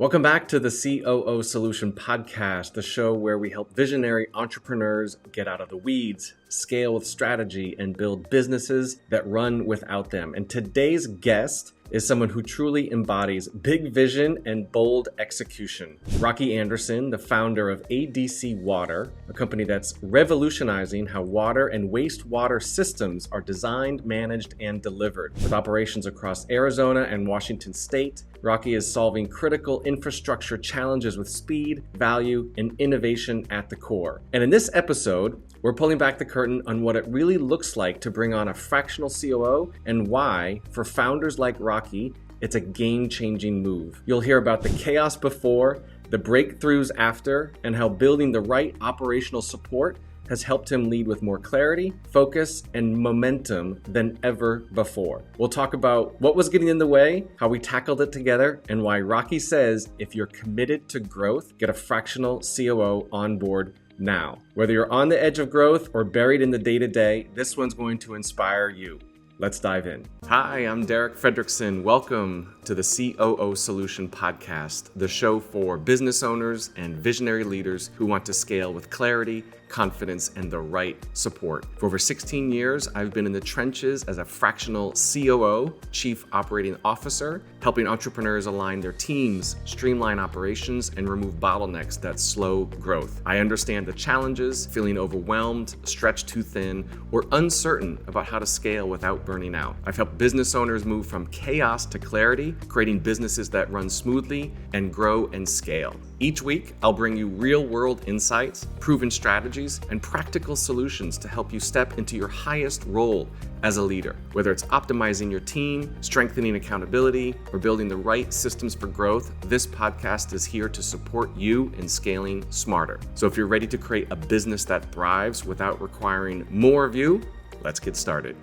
Welcome back to the COO Solution Podcast, the show where we help visionary entrepreneurs get out of the weeds, scale with strategy, and build businesses that run without them. And today's guest is someone who truly embodies big vision and bold execution. Rocky Anderson, the founder of ADC Water, a company that's revolutionizing how water and wastewater systems are designed, managed, and delivered. With operations across Arizona and Washington State, Rocky is solving critical infrastructure challenges with speed, value, and innovation at the core. And in this episode, we're pulling back the curtain on what it really looks like to bring on a fractional COO and why, for founders like Rocky, it's a game-changing move. You'll hear about the chaos before, the breakthroughs after, and how building the right operational support has helped him lead with more clarity, focus, and momentum than ever before. We'll talk about what was getting in the way, how we tackled it together, and why Rocky says if you're committed to growth, get a fractional COO on board now. Whether you're on the edge of growth or buried in the day-to-day, this one's going to inspire you. Let's dive in. Hi, I'm Derek Fredrickson. Welcome to the COO Solution Podcast, the show for business owners and visionary leaders who want to scale with clarity, confidence, and the right support. For over 16 years, I've been in the trenches as a fractional COO, Chief Operating Officer, helping entrepreneurs align their teams, streamline operations, and remove bottlenecks that slow growth. I understand the challenges, feeling overwhelmed, stretched too thin, or uncertain about how to scale without burning out. I've helped business owners move from chaos to clarity, creating businesses that run smoothly and grow and scale. Each week, I'll bring you real-world insights, proven strategies, and practical solutions to help you step into your highest role as a leader. Whether it's optimizing your team, strengthening accountability, or building the right systems for growth, this podcast is here to support you in scaling smarter. So if you're ready to create a business that thrives without requiring more of you, let's get started.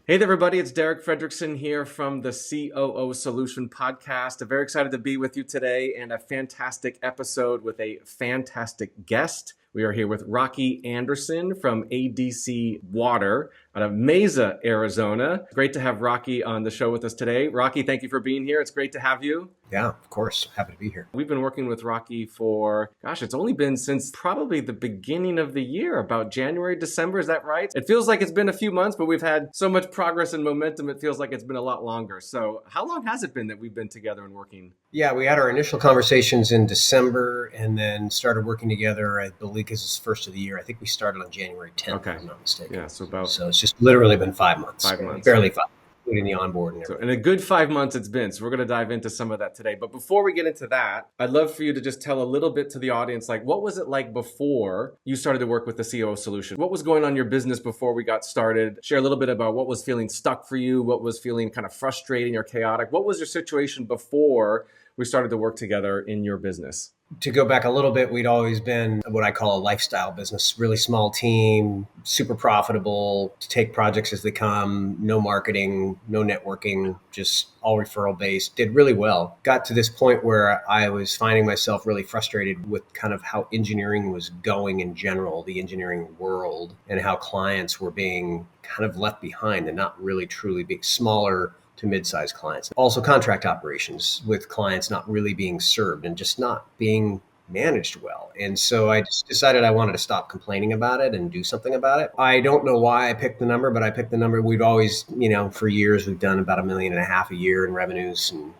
Hey there, everybody. It's Derek Fredrickson here from the COO Solution Podcast. I'm very excited to be with you today and a fantastic episode with a fantastic guest. We are here with Rocky Anderson from ADC Water out of Mesa, Arizona. Great to have Rocky on the show with us today. Rocky, thank you for being here. It's great to have you. Yeah, of course. Happy to be here. We've been working with Rocky for, it's only been since probably the beginning of the year, about January, December. Is that right? It feels like it's been a few months, but we've had so much progress and momentum. It feels like it's been a lot longer. So how long has it been that we've been together and working? Yeah, we had our initial conversations in December and then started working together, I believe, because it's first of the year. I think we started on January 10th, if I'm not mistaken. Yeah, so it's just literally been 5 months. 5 months. Barely 5, including the onboard and So everything. in a good 5 months it's been. So we're going to dive into some of that today. But before we get into that, I'd love for you to just tell a little bit to the audience, like what was it like before you started to work with the COO Solution? What was going on in your business before we got started? Share a little bit about what was feeling stuck for you, what was feeling kind of frustrating or chaotic. What was your situation before we started to work together in your business? To go back a little bit, we'd always been what I call a lifestyle business, really small team, super profitable, to take projects as they come, no marketing, no networking, just all referral based, did really well. Got to this point where I was finding myself really frustrated with kind of how engineering was going in general, the engineering world, and how clients were being kind of left behind and not really truly being smaller to mid-sized clients. Also contract operations with clients not really being served and just not being managed well. And so I just decided I wanted to stop complaining about it and do something about it. I don't know why I picked the number, but I picked the number. We've always, for years, we've done about $1.5 million a year in revenues and,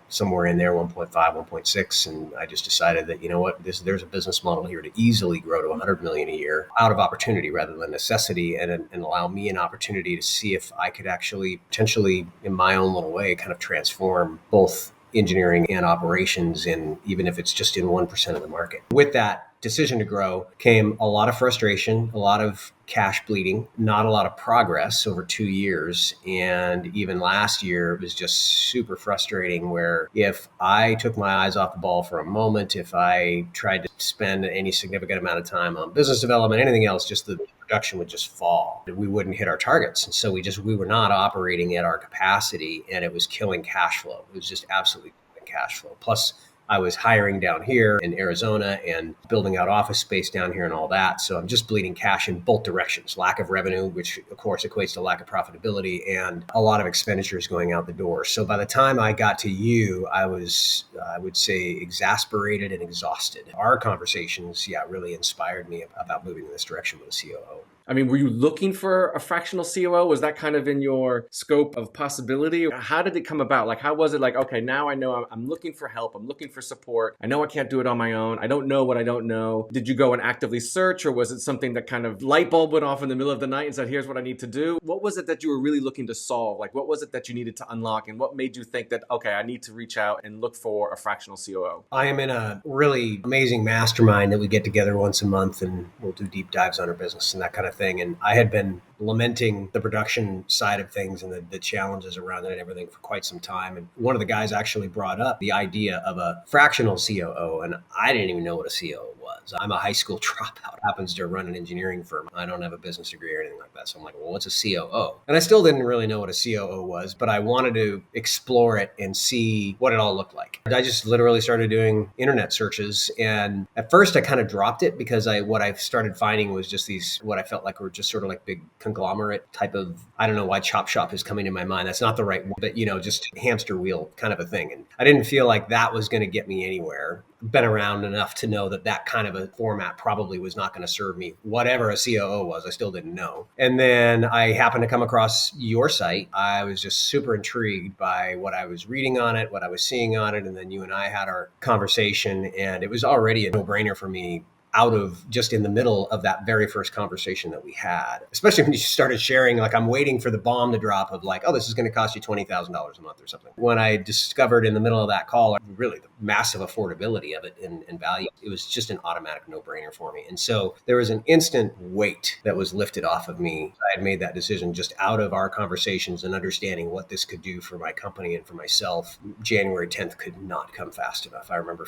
somewhere in there, 1.5, 1.6. And I just decided that, there's a business model here to easily grow to 100 million a year out of opportunity rather than necessity and allow me an opportunity to see if I could actually potentially in my own little way kind of transform both engineering and operations, and even if it's just in 1% of the market. With that decision to grow came a lot of frustration, a lot of cash bleeding, not a lot of progress over 2 years. And even last year, it was just super frustrating where if I took my eyes off the ball for a moment, if I tried to spend any significant amount of time on business development, anything else, just the production would just fall. We wouldn't hit our targets. And so we were not operating at our capacity and it was killing cash flow. It was just absolutely killing cash flow. Plus I was hiring down here in Arizona and building out office space down here and all that. So I'm just bleeding cash in both directions. Lack of revenue, which of course equates to lack of profitability, and a lot of expenditures going out the door. So by the time I got to you, I was, I would say, exasperated and exhausted. Our conversations, really inspired me about moving in this direction with a COO. I mean, were you looking for a fractional COO? Was that kind of in your scope of possibility? How did it come about? Like, how was it like, okay, now I know I'm looking for help. I'm looking for support. I know I can't do it on my own. I don't know what I don't know. Did you go and actively search, or was it something that kind of light bulb went off in the middle of the night and said, here's what I need to do? What was it that you were really looking to solve? Like, what was it that you needed to unlock? And what made you think that, okay, I need to reach out and look for a fractional COO? I am in a really amazing mastermind that we get together once a month, and we'll do deep dives on our business and that kind of thing. And I had been lamenting the production side of things and the challenges around it and everything for quite some time. And one of the guys actually brought up the idea of a fractional COO, and I didn't even know what a COO was. I'm a high school dropout, happens to run an engineering firm. I don't have a business degree or anything like that. So I'm like, well, what's a COO? And I still didn't really know what a COO was, but I wanted to explore it and see what it all looked like. I just literally started doing internet searches. And at first I kind of dropped it because what I started finding was just these, what I felt like were just sort of like big conglomerate type of, I don't know why chop shop is coming to my mind. That's not the right word, but just hamster wheel kind of a thing. And I didn't feel like that was going to get me anywhere. Been around enough to know that kind of a format probably was not going to serve me. Whatever a COO was, I still didn't know. And then I happened to come across your site. I was just super intrigued by what I was reading on it, what I was seeing on it. And then you and I had our conversation, and it was already a no-brainer for me out of just in the middle of that very first conversation that we had, especially when you started sharing, like, I'm waiting for the bomb to drop of like, oh, this is going to cost you $20,000 a month or something. When I discovered in the middle of that call, really the massive affordability of it and value, it was just an automatic no-brainer for me. And so there was an instant weight that was lifted off of me. I had made that decision just out of our conversations and understanding what this could do for my company and for myself. January 10th could not come fast enough. I remember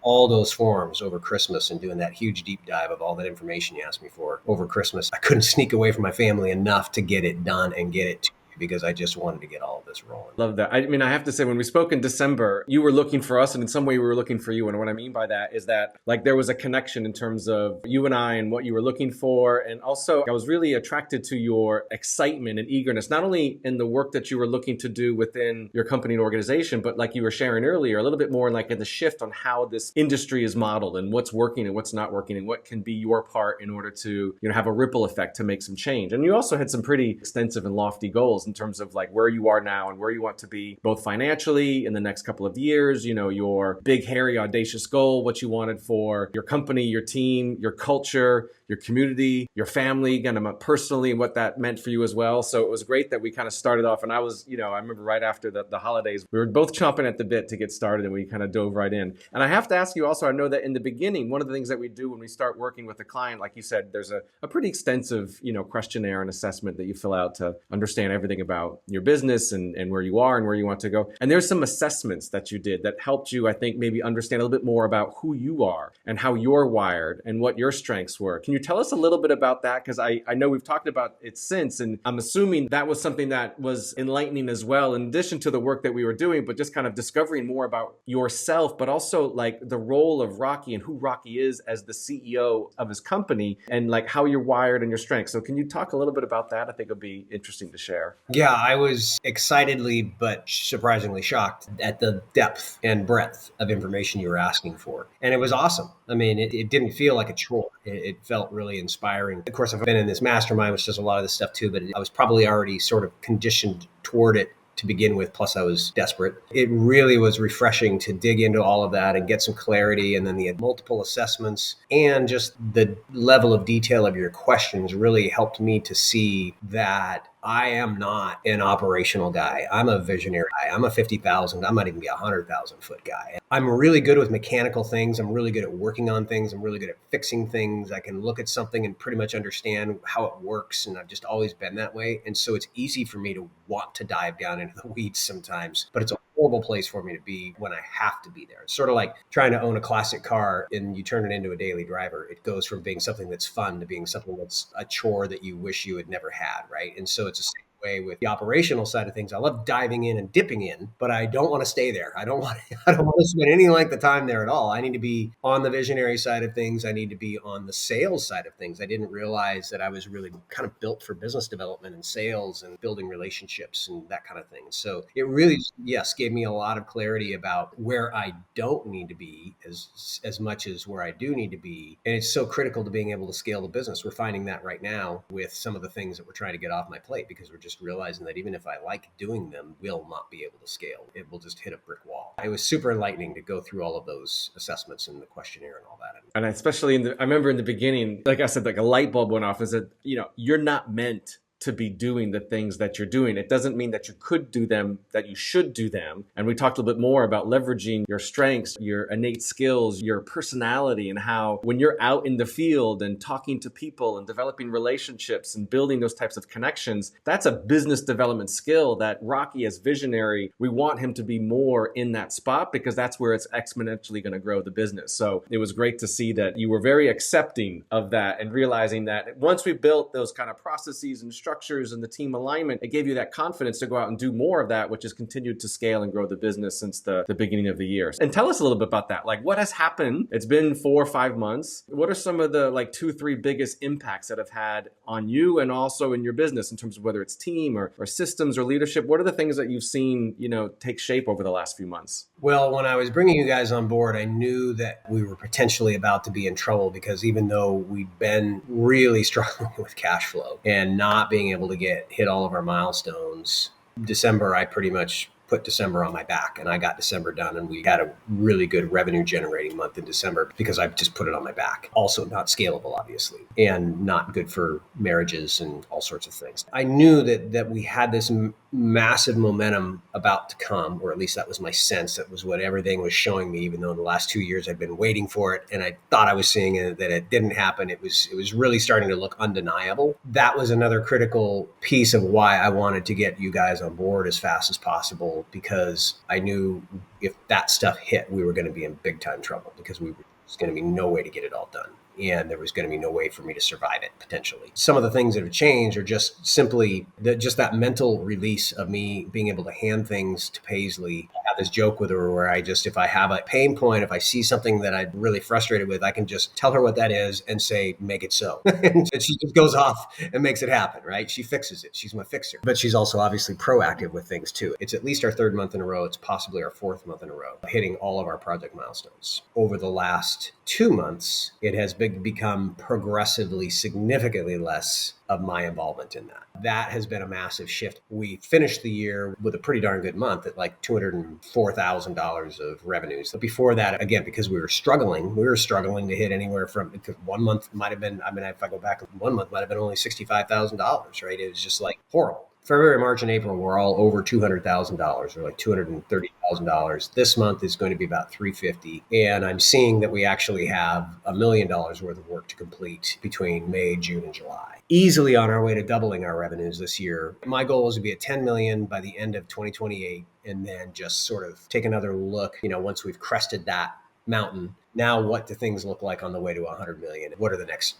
all those forms over Christmas and doing that huge deep dive of all that information you asked me for over Christmas. I couldn't sneak away from my family enough to get it done and get it to you because I just wanted to get all of this rolling. Love that. I mean, I have to say, when we spoke in December, you were looking for us, and in some way we were looking for you. And what I mean by that is that, like, there was a connection in terms of you and I and what you were looking for. And also, I was really attracted to your excitement and eagerness, not only in the work that you were looking to do within your company and organization, but like you were sharing earlier, a little bit more like in the shift on how this industry is modeled and what's working and what's not working and what can be your part in order to, have a ripple effect to make some change. And you also had some pretty extensive and lofty goals in terms of like where you are now and where you want to be, both financially in the next couple of years, your big, hairy, audacious goal, what you wanted for your company, your team, your culture, your community, your family, kind of personally, and what that meant for you as well. So it was great that we kind of started off. And I was, I remember right after the holidays, we were both chomping at the bit to get started, and we kind of dove right in. And I have to ask you also, I know that in the beginning, one of the things that we do when we start working with a client, like you said, there's a pretty extensive, questionnaire and assessment that you fill out to understand everything about your business and where you are and where you want to go. And there's some assessments that you did that helped you, I think, maybe understand a little bit more about who you are and how you're wired and what your strengths were. Can you tell us a little bit about that? Because I know we've talked about it since, and I'm assuming that was something that was enlightening as well, in addition to the work that we were doing, but just kind of discovering more about yourself, but also like the role of Rocky and who Rocky is as the CEO of his company and like how you're wired and your strengths. So can you talk a little bit about that? I think it'll be interesting to share. Yeah, I was excitedly but surprisingly shocked at the depth and breadth of information you were asking for. And it was awesome. I mean, it didn't feel like a chore. It felt really inspiring. Of course, I've been in this mastermind, which does a lot of this stuff too, but I was probably already sort of conditioned toward it to begin with. Plus I was desperate. It really was refreshing to dig into all of that and get some clarity. And then the multiple assessments and just the level of detail of your questions really helped me to see that I am not an operational guy. I'm a visionary guy. I'm a 50,000. I might even be a 100,000 foot guy. I'm really good with mechanical things. I'm really good at working on things. I'm really good at fixing things. I can look at something and pretty much understand how it works. And I've just always been that way. And so it's easy for me to want to dive down into the weeds sometimes, but it's a horrible place for me to be when I have to be there. It's sort of like trying to own a classic car and you turn it into a daily driver. It goes from being something that's fun to being something that's a chore that you wish you had never had, right? And so it's the same way with the operational side of things. I love diving in and dipping in, but I don't want to stay there. I don't want to spend any length of time there at all. I need to be on the visionary side of things. I need to be on the sales side of things. I didn't realize that I was really kind of built for business development and sales and building relationships and that kind of thing. So it really, yes, gave me a lot of clarity about where I don't need to be as much as where I do need to be. And it's so critical to being able to scale the business. We're finding that right now with some of the things that we're trying to get off my plate, because we're just realizing that even if I like doing them, we'll not be able to scale. It will just hit a brick wall. It was super enlightening to go through all of those assessments and the questionnaire and all that. And especially I remember in the beginning, like I said, like a light bulb went off, is that, you're not meant to be doing the things that you're doing. It doesn't mean that you could do them, that you should do them. And we talked a little bit more about leveraging your strengths, your innate skills, your personality, and how when you're out in the field and talking to people and developing relationships and building those types of connections, that's a business development skill that Rocky, as visionary, we want him to be more in that spot, because that's where it's exponentially going to grow the business. So it was great to see that you were very accepting of that and realizing that once we built those kind of processes and structures and the team alignment, it gave you that confidence to go out and do more of that, which has continued to scale and grow the business since the beginning of the year. And tell us a little bit about that. Like, what has happened? It's been 4 or 5 months. What are some of the 2-3 biggest impacts that have had on you and also in your business in terms of whether it's team or systems or leadership? What are the things that you've seen, take shape over the last few months? Well, when I was bringing you guys on board, I knew that we were potentially about to be in trouble, because even though we'd been really struggling with cash flow and not being able to hit all of our milestones, December, I pretty much put December on my back, and I got December done, and we had a really good revenue generating month in December because I just put it on my back. Also not scalable, obviously, and not good for marriages and all sorts of things. I knew that we had this massive momentum about to come, or at least that was my sense. That was what everything was showing me, even though in the last 2 years I've been waiting for it and I thought I was seeing it, that it didn't happen. It was really starting to look undeniable. That was another critical piece of why I wanted to get you guys on board as fast as possible, because I knew if that stuff hit, we were going to be in big time trouble, because there's going to be no way to get it all done. And there was going to be no way for me to survive it, potentially. Some of the things that have changed are just simply that mental release of me being able to hand things to Paisley. I have this joke with her where if I have a pain point, if I see something that I'm really frustrated with, I can just tell her what that is and say, make it so. And she just goes off and makes it happen, right? She fixes it. She's my fixer. But she's also obviously proactive with things too. It's at least our 3rd month in a row. It's possibly our 4th month in a row, hitting all of our project milestones. Over the last 2 months, it has become progressively, significantly less of my involvement in that. That has been a massive shift. We finished the year with a pretty darn good month at like $204,000 of revenues. But before that, again, because we were struggling to hit anywhere from, because 1 month might have been, if I go back, 1 month might have been only $65,000, right? It was just like horrible. February, March, and April were all over $200,000, or like $230,000. This month is going to be about $350,000. And I'm seeing that we actually have $1 million worth of work to complete between May, June, and July. Easily on our way to doubling our revenues this year. My goal is to be at 10 million by the end of 2028, and then just sort of take another look, once we've crested that mountain. Now, what do things look like on the way to 100 million? What are the next,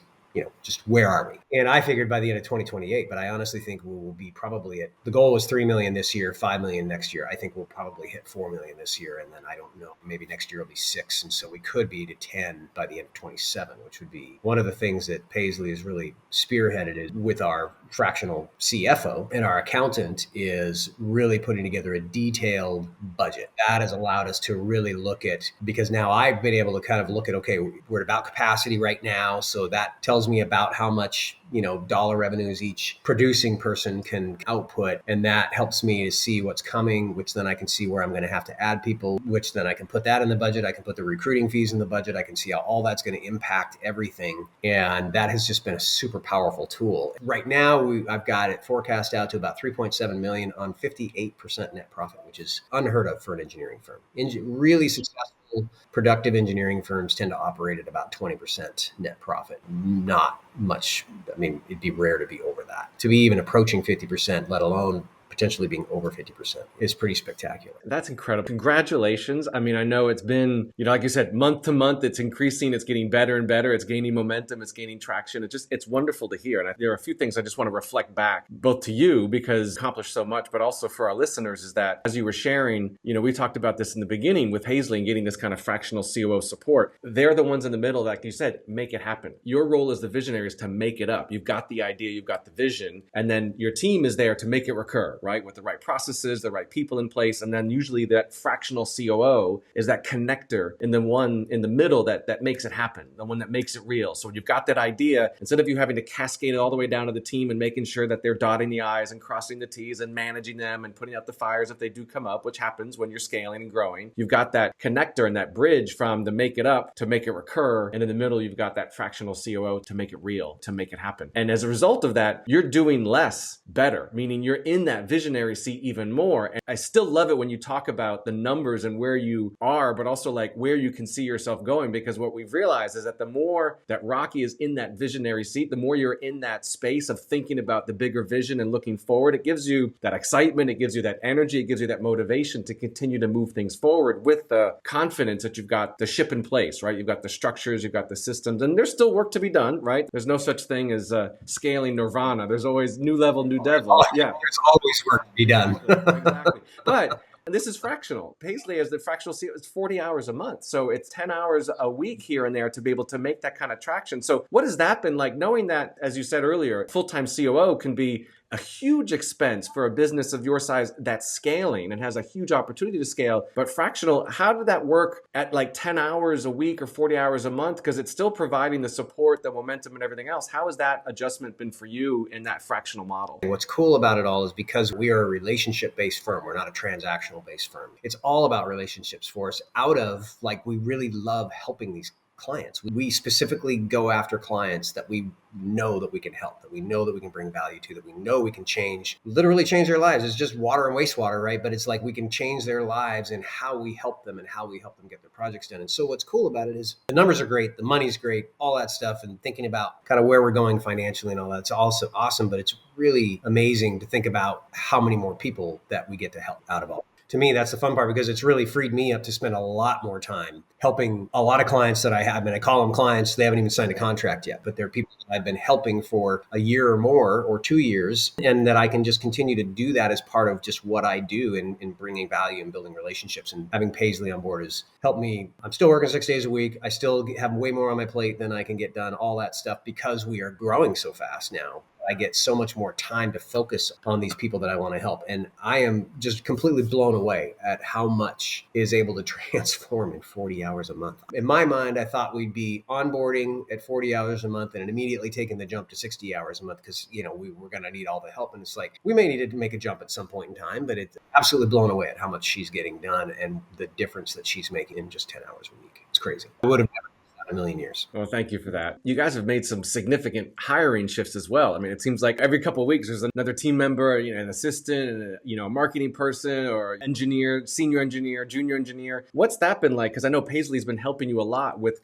just where are we? And I figured by the end of 2028, but I honestly think we will be probably the goal was 3 million this year, 5 million next year. I think we'll probably hit 4 million this year. And then I don't know, maybe next year will be 6. And so we could be to 10 by the end of 27, which would be one of the things that Paisley has really spearheaded is with our fractional CFO and our accountant is really putting together a detailed budget. That has allowed us to really look at, because now I've been able to kind of look at, okay, we're at about capacity right now. So that tells me about how much, dollar revenues each producing person can output. And that helps me to see what's coming, which then I can see where I'm going to have to add people, which then I can put that in the budget. I can put the recruiting fees in the budget. I can see how all that's going to impact everything. And that has just been a super powerful tool. Right now, I've got it forecast out to about 3.7 million on 58% net profit, which is unheard of for an engineering firm. Really successful, productive engineering firms tend to operate at about 20% net profit. Not much. It'd be rare to be over that. To be even approaching 50%, let alone potentially being over 50% is pretty spectacular. That's incredible. Congratulations. I mean, I know it's been, like you said, month to month, it's increasing, it's getting better and better, it's gaining momentum, it's gaining traction. It's wonderful to hear. And there are a few things I just want to reflect back, both to you, because you accomplished so much, but also for our listeners, is that as you were sharing, we talked about this in the beginning with Paisley and getting this kind of fractional COO support. They're the ones in the middle that, like you said, make it happen. Your role as the visionary is to make it up. You've got the idea, you've got the vision, and then your team is there to make it recur, right? With the right processes, the right people in place. And then usually that fractional COO is that connector in the one in the middle that makes it happen, the one that makes it real. So when you've got that idea, instead of you having to cascade it all the way down to the team and making sure that they're dotting the I's and crossing the T's and managing them and putting out the fires if they do come up, which happens when you're scaling and growing, you've got that connector and that bridge from the make it up to make it recur. And in the middle, you've got that fractional COO to make it real, to make it happen. And as a result of that, you're doing less better, meaning you're in that visionary seat even more. And I still love it when you talk about the numbers and where you are, but also like where you can see yourself going, because what we've realized is that the more that Rocky is in that visionary seat, the more you're in that space of thinking about the bigger vision and looking forward. It gives you that excitement, it gives you that energy, it gives you that motivation to continue to move things forward with the confidence that you've got the ship in place, right? You've got the structures, you've got the systems, and there's still work to be done, right? There's no such thing as scaling nirvana. There's always new level, new devil. Yeah. There's always work to be done. Exactly. But and this is fractional. Paisley, as the fractional CEO, is 40 hours a month. So it's 10 hours a week here and there to be able to make that kind of traction. So what has that been like, knowing that, as you said earlier, full-time COO can be a huge expense for a business of your size that's scaling and has a huge opportunity to scale. But fractional, how did that work at like 10 hours a week or 40 hours a month? Because it's still providing the support, the momentum, and everything else. How has that adjustment been for you in that fractional model? What's cool about it all is because we are a relationship-based firm. We're not a transactional-based firm. It's all about relationships for us. We really love helping these clients. We specifically go after clients that we know that we can help, that we know that we can bring value to, that we know we can literally change their lives. It's just water and wastewater, right? But it's like we can change their lives and how we help them and how we help them get their projects done. And so what's cool about it is the numbers are great, the money's great, all that stuff, and thinking about kind of where we're going financially and all that's also awesome. But it's really amazing to think about how many more people that we get to help out of all. To me, that's the fun part, because it's really freed me up to spend a lot more time helping a lot of clients that I have. And I call them clients. They haven't even signed a contract yet, but they're people that I've been helping for a year or more or 2 years. And that I can just continue to do that as part of just what I do in bringing value and building relationships. And having Paisley on board has helped me. I'm still working 6 days a week. I still have way more on my plate than I can get done, all that stuff, because we are growing so fast now. I get so much more time to focus on these people that I want to help. And I am just completely blown away at how much is able to transform in 40 hours a month. In my mind, I thought we'd be onboarding at 40 hours a month and immediately taking the jump to 60 hours a month because, we were going to need all the help. And it's like, we may need to make a jump at some point in time, but it's absolutely blown away at how much she's getting done and the difference that she's making in just 10 hours a week. It's crazy. I would have never a million years. Well, thank you for that. You guys have made some significant hiring shifts as well. I mean, it seems like every couple of weeks there's another team member, an assistant, and a marketing person or engineer, senior engineer, junior engineer. What's that been like? Because I know Paisley's been helping you a lot with,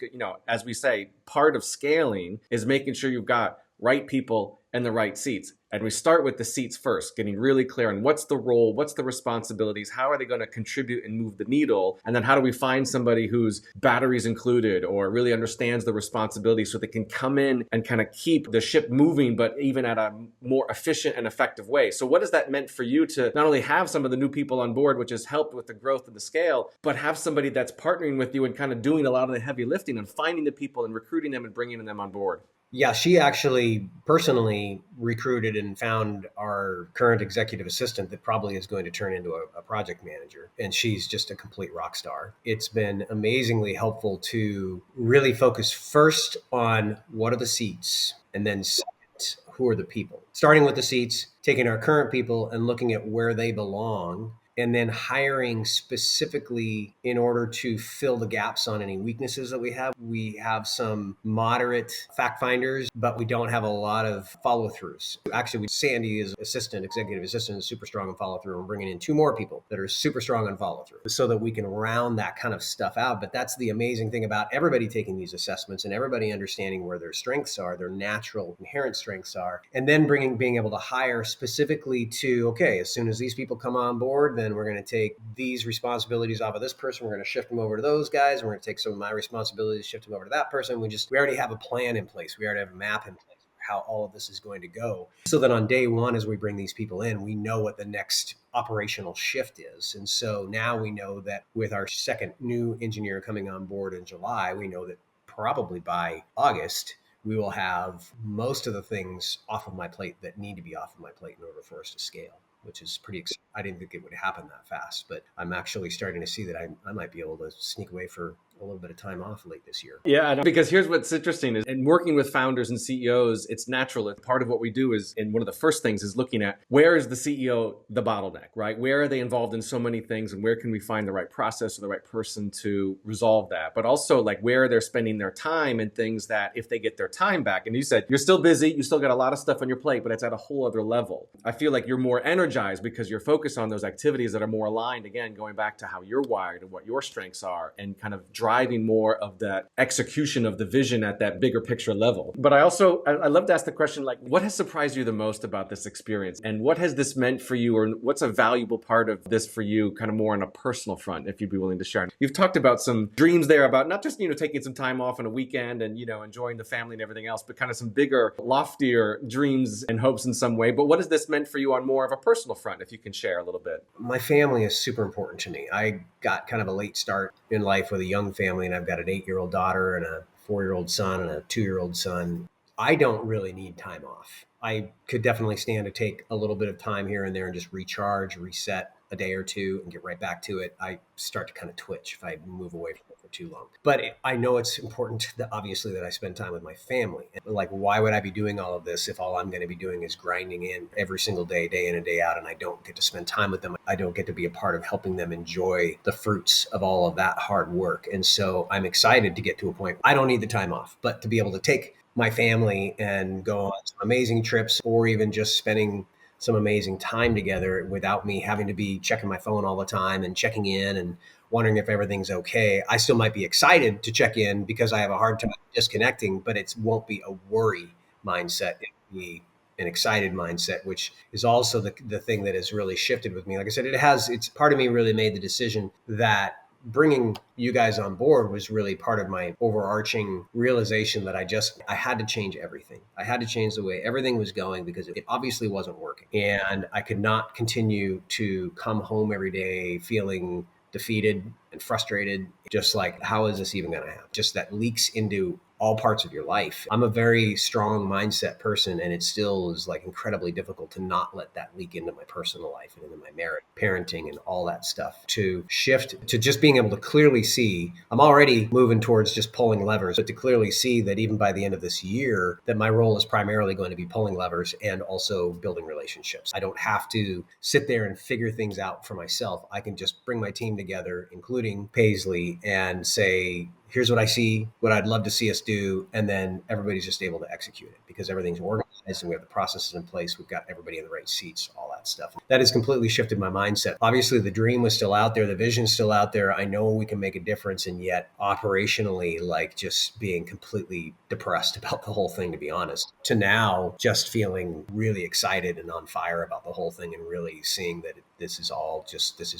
as we say, part of scaling is making sure you've got right people and the right seats. And we start with the seats first, getting really clear on what's the role, what's the responsibilities, how are they going to contribute and move the needle? And then how do we find somebody whose batteries included or really understands the responsibility so they can come in and kind of keep the ship moving, but even at a more efficient and effective way. So what has that meant for you to not only have some of the new people on board, which has helped with the growth of the scale, but have somebody that's partnering with you and kind of doing a lot of the heavy lifting and finding the people and recruiting them and bringing them on board? Yeah, she actually personally recruited and found our current executive assistant that probably is going to turn into a project manager. And she's just a complete rock star. It's been amazingly helpful to really focus first on what are the seats and then second, who are the people. Starting with the seats, taking our current people and looking at where they belong and then hiring specifically in order to fill the gaps on any weaknesses that we have. We have some moderate fact finders, but we don't have a lot of follow throughs. Actually, Sandy is executive assistant, is super strong on follow through. We're bringing in 2 more people that are super strong on follow through so that we can round that kind of stuff out. But that's the amazing thing about everybody taking these assessments and everybody understanding where their strengths are, their natural inherent strengths are, and then being able to hire specifically to, okay, as soon as these people come on board, then we're going to take these responsibilities off of this person. We're going to shift them over to those guys. And we're going to take some of my responsibilities, shift them over to that person. We already have a plan in place. We already have a map in place for how all of this is going to go. So that on day one, as we bring these people in, we know what the next operational shift is. And so now we know that with our second new engineer coming on board in July, we know that probably by August, we will have most of the things off of my plate that need to be off of my plate in order for us to scale, which is pretty exciting. I didn't think it would happen that fast, but I'm actually starting to see that I might be able to sneak away for a little bit of time off late this year. Yeah, because here's what's interesting is in working with founders and CEOs, it's natural. Part of what we do is, and one of the first things is looking at where is the CEO the bottleneck, right? Where are they involved in so many things and where can we find the right process or the right person to resolve that? But also like where they're spending their time and things that if they get their time back, and you said you're still busy, you still got a lot of stuff on your plate, but it's at a whole other level. I feel like you're more energized because you're focused on those activities that are more aligned, again, going back to how you're wired and what your strengths are and kind of driving more of that execution of the vision at that bigger picture level. But I love to ask the question, like, what has surprised you the most about this experience? And what has this meant for you, or what's a valuable part of this for you, kind of more on a personal front, if you'd be willing to share? You've talked about some dreams there about not just, taking some time off on a weekend and, enjoying the family and everything else, but kind of some bigger, loftier dreams and hopes in some way. But what has this meant for you on more of a personal front, if you can share a little bit? My family is super important to me. I got kind of a late start in life with a young family, and I've got an 8-year-old daughter and a 4-year-old son and a 2-year-old son. I don't really need time off. I could definitely stand to take a little bit of time here and there and just recharge, reset a day or two and get right back to it. I start to kind of twitch if I move away from it for too long. But I know it's important that obviously that I spend time with my family. And like, why would I be doing all of this if all I'm going to be doing is grinding in every single day, day in and day out, and I don't get to spend time with them? I don't get to be a part of helping them enjoy the fruits of all of that hard work. And so I'm excited to get to a point. I don't need the time off, but to be able to take my family and go on some amazing trips, or even just spending some amazing time together without me having to be checking my phone all the time and checking in and wondering if everything's okay. I still might be excited to check in because I have a hard time disconnecting, but it won't be a worry mindset. It'll be an excited mindset, which is also the thing that has really shifted with me. Like I said, it's part of me really made the decision that bringing you guys on board was really part of my overarching realization that I had to change everything. I had to change the way everything was going because it obviously wasn't working. And I could not continue to come home every day feeling defeated and frustrated. Just like, how is this even going to happen? Just that leaks into all parts of your life. I'm a very strong mindset person, and it still is like incredibly difficult to not let that leak into my personal life and into my marriage, parenting, and all that stuff. To shift to just being able to clearly see, I'm already moving towards just pulling levers, but to clearly see that even by the end of this year, that my role is primarily going to be pulling levers and also building relationships. I don't have to sit there and figure things out for myself. I can just bring my team together, including Paisley, and say, here's what I see, what I'd love to see us do. And then everybody's just able to execute it because everything's organized and we have the processes in place. We've got everybody in the right seats, all that stuff. That has completely shifted my mindset. Obviously, the dream was still out there. The vision's still out there. I know we can make a difference. And yet operationally, like just being completely depressed about the whole thing, to be honest, to now just feeling really excited and on fire about the whole thing and really seeing that this is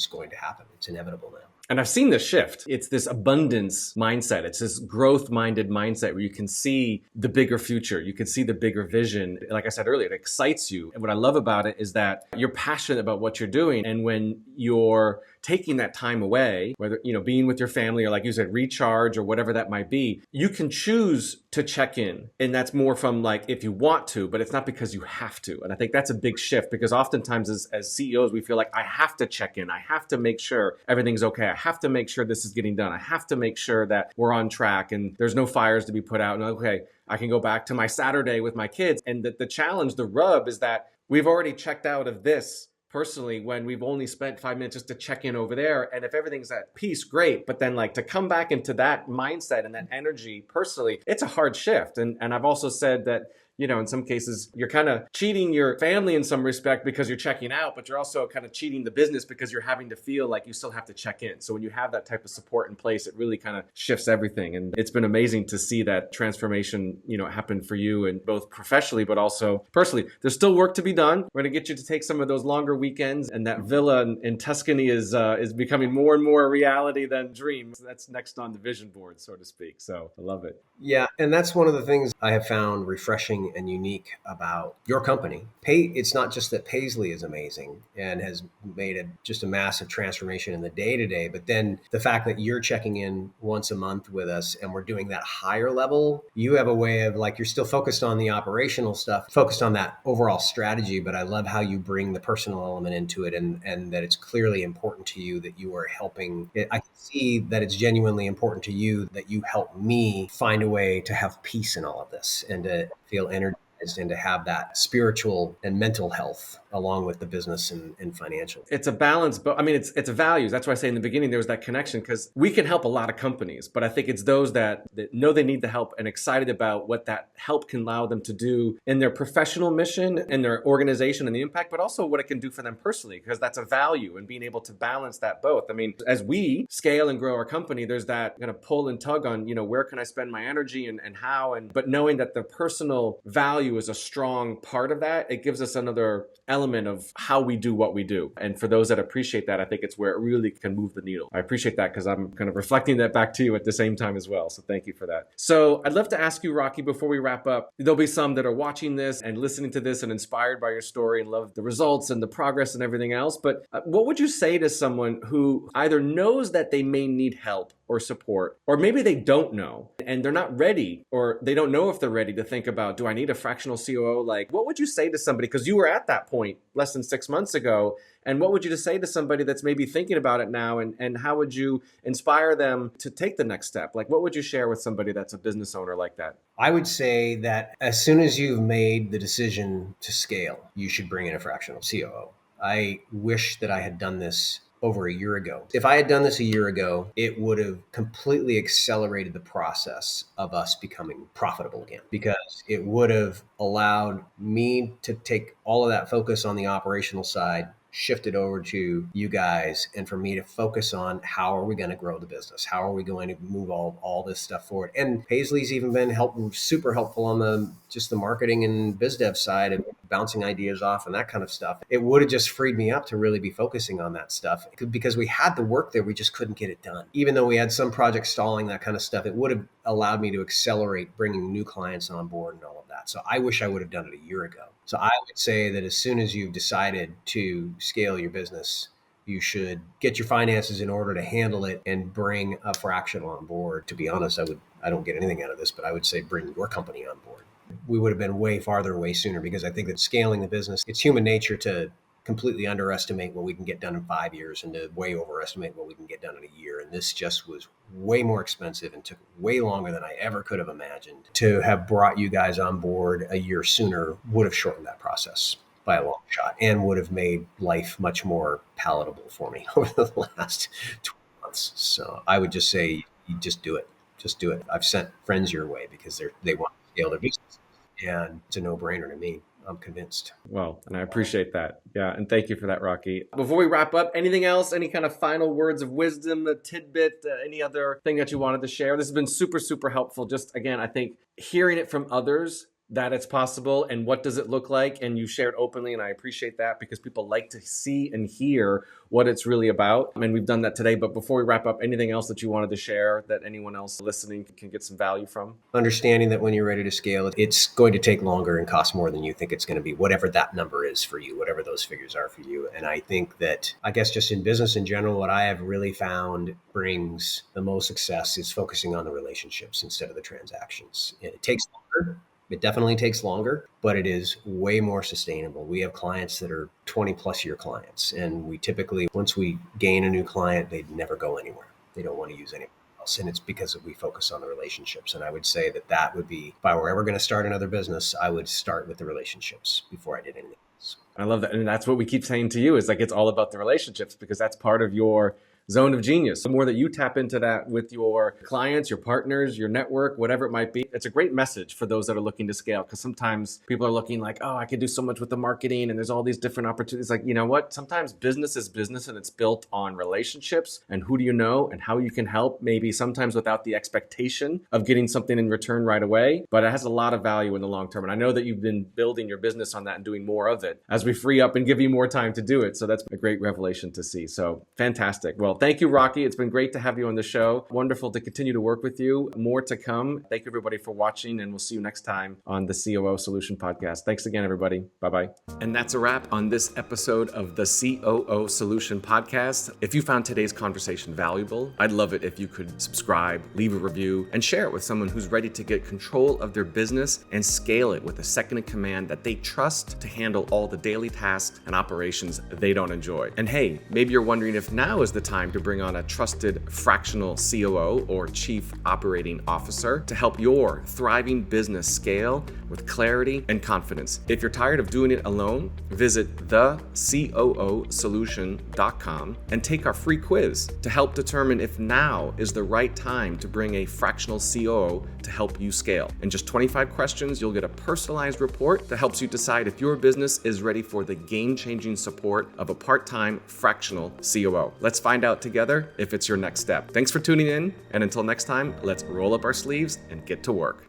going to happen. It's inevitable now. And I've seen this shift. It's this abundance mindset. It's this growth-minded mindset where you can see the bigger future. You can see the bigger vision. Like I said earlier, it excites you. And what I love about it is that you're passionate about what you're doing. And when you're taking that time away, whether, being with your family or like you said, recharge or whatever that might be, you can choose to check in. And that's more from like, if you want to, but it's not because you have to. And I think that's a big shift because oftentimes as CEOs, we feel like I have to check in. I have to make sure everything's okay. I have to make sure this is getting done. I have to make sure that we're on track and there's no fires to be put out. And okay, I can go back to my Saturday with my kids. And the challenge, the rub is that we've already checked out of this personally when we've only spent 5 minutes just to check in over there. And if everything's at peace, great. But then like to come back into that mindset and that energy personally, it's a hard shift. And I've also said that, in some cases, you're kind of cheating your family in some respect because you're checking out, but you're also kind of cheating the business because you're having to feel like you still have to check in. So when you have that type of support in place, it really kind of shifts everything. And it's been amazing to see that transformation, happen for you, and both professionally, but also personally. There's still work to be done. We're going to get you to take some of those longer weekends, and that villa in Tuscany is becoming more and more a reality than dreams. That's next on the vision board, so to speak. So I love it. Yeah. And that's one of the things I have found refreshing and unique about your company. It's not just that Paisley is amazing and has made just a massive transformation in the day-to-day, but then the fact that you're checking in once a month with us and we're doing that higher level, you have a way of like, you're still focused on the operational stuff, focused on that overall strategy, but I love how you bring the personal element into it, and that it's clearly important to you that you are helping. I can see that it's genuinely important to you that you help me find a way to have peace in all of this and to feel energized and to have that spiritual and mental health along with the business and financial. It's a balance, but I mean, it's values. That's why I say in the beginning, there was that connection, because we can help a lot of companies, but I think it's those that know they need the help and excited about what that help can allow them to do in their professional mission and their organization and the impact, but also what it can do for them personally, because that's a value, and being able to balance that both. I mean, as we scale and grow our company, there's that kind of pull and tug on, where can I spend my energy and how, but knowing that the personal value is a strong part of that, it gives us another element of how we do what we do. And for those that appreciate that, I think it's where it really can move the needle. I appreciate that because I'm kind of reflecting that back to you at the same time as well. So thank you for that. So I'd love to ask you, Rocky, before we wrap up, there'll be some that are watching this and listening to this and inspired by your story and love the results and the progress and everything else. But what would you say to someone who either knows that they may need help or support, or maybe they don't know and they're not ready, or they don't know if they're ready to think about, do I need a fractional COO? Like, what would you say to somebody? Because you were at that point less than 6 months ago. And what would you say to somebody that's maybe thinking about it now? And how would you inspire them to take the next step? Like, what would you share with somebody that's a business owner like that? I would say that as soon as you've made the decision to scale, you should bring in a fractional COO. I wish that I had done this over a year ago. If I had done this a year ago, it would have completely accelerated the process of us becoming profitable again, because it would have allowed me to take all of that focus on the operational side, shift it over to you guys, and for me to focus on how are we going to grow the business? How are we going to move all this stuff forward? And Paisley's even been super helpful on the marketing and biz dev side of bouncing ideas off and that kind of stuff. It would have just freed me up to really be focusing on that stuff, because we had the work there, we just couldn't get it done. Even though we had some projects stalling, that kind of stuff, it would have allowed me to accelerate bringing new clients on board and all of that. So I wish I would have done it a year ago. So I would say that as soon as you've decided to scale your business, you should get your finances in order to handle it and bring a fractional on board. To be honest, I don't get anything out of this, but I would say bring your company on board. We would have been way farther, way sooner, because I think that scaling the business, it's human nature to completely underestimate what we can get done in 5 years and to way overestimate what we can get done in a year. And this just was way more expensive and took way longer than I ever could have imagined. To have brought you guys on board a year sooner would have shortened that process by a long shot and would have made life much more palatable for me over the last 12 months. So I would just say, you just do it. Just do it. I've sent friends your way because they want to scale their business, and it's a no-brainer to me. I'm convinced. Well, and I appreciate that. Yeah. And thank you for that, Rocky. Before we wrap up, anything else, any kind of final words of wisdom, a tidbit, any other thing that you wanted to share? This has been super, super helpful. Just again, I think hearing it from others that it's possible and what does it look like, and you shared openly, and I appreciate that because people like to see and hear what it's really about. And we've done that today. But before we wrap up, anything else that you wanted to share that anyone else listening can get some value from? Understanding that when you're ready to scale, it's going to take longer and cost more than you think it's going to be, whatever that number is for you, whatever those figures are for you. And I think that, I guess just in business in general, what I have really found brings the most success is focusing on the relationships instead of the transactions. It takes longer. It definitely takes longer, but it is way more sustainable. We have clients that are 20 plus year clients. And we typically, once we gain a new client, they never go anywhere. They don't want to use anyone else. And it's because we focus on the relationships. And I would say that would be, if I were ever going to start another business, I would start with the relationships before I did anything else. I love that. And that's what we keep saying to you is like, it's all about the relationships because that's part of your zone of genius. The more that you tap into that with your clients, your partners, your network, whatever it might be, it's a great message for those that are looking to scale. Because sometimes people are looking like, oh, I can do so much with the marketing and there's all these different opportunities. Like, you know what? Sometimes business is business and it's built on relationships and who do you know and how you can help, maybe sometimes without the expectation of getting something in return right away. But it has a lot of value in the long term. And I know that you've been building your business on that and doing more of it as we free up and give you more time to do it. So that's a great revelation to see. So fantastic. Well, thank you, Rocky. It's been great to have you on the show. Wonderful to continue to work with you. More to come. Thank you, everybody, for watching, and we'll see you next time on the COO Solution Podcast. Thanks again, everybody. Bye-bye. And that's a wrap on this episode of the COO Solution Podcast. If you found today's conversation valuable, I'd love it if you could subscribe, leave a review, and share it with someone who's ready to get control of their business and scale it with a second in command that they trust to handle all the daily tasks and operations they don't enjoy. And hey, maybe you're wondering if now is the time to bring on a trusted fractional COO or Chief Operating Officer to help your thriving business scale with clarity and confidence. If you're tired of doing it alone, visit thecoosolution.com and take our free quiz to help determine if now is the right time to bring a fractional COO to help you scale. In just 25 questions, you'll get a personalized report that helps you decide if your business is ready for the game-changing support of a part-time fractional COO. Let's find out together if it's your next step. Thanks for tuning in, and until next time, let's roll up our sleeves and get to work.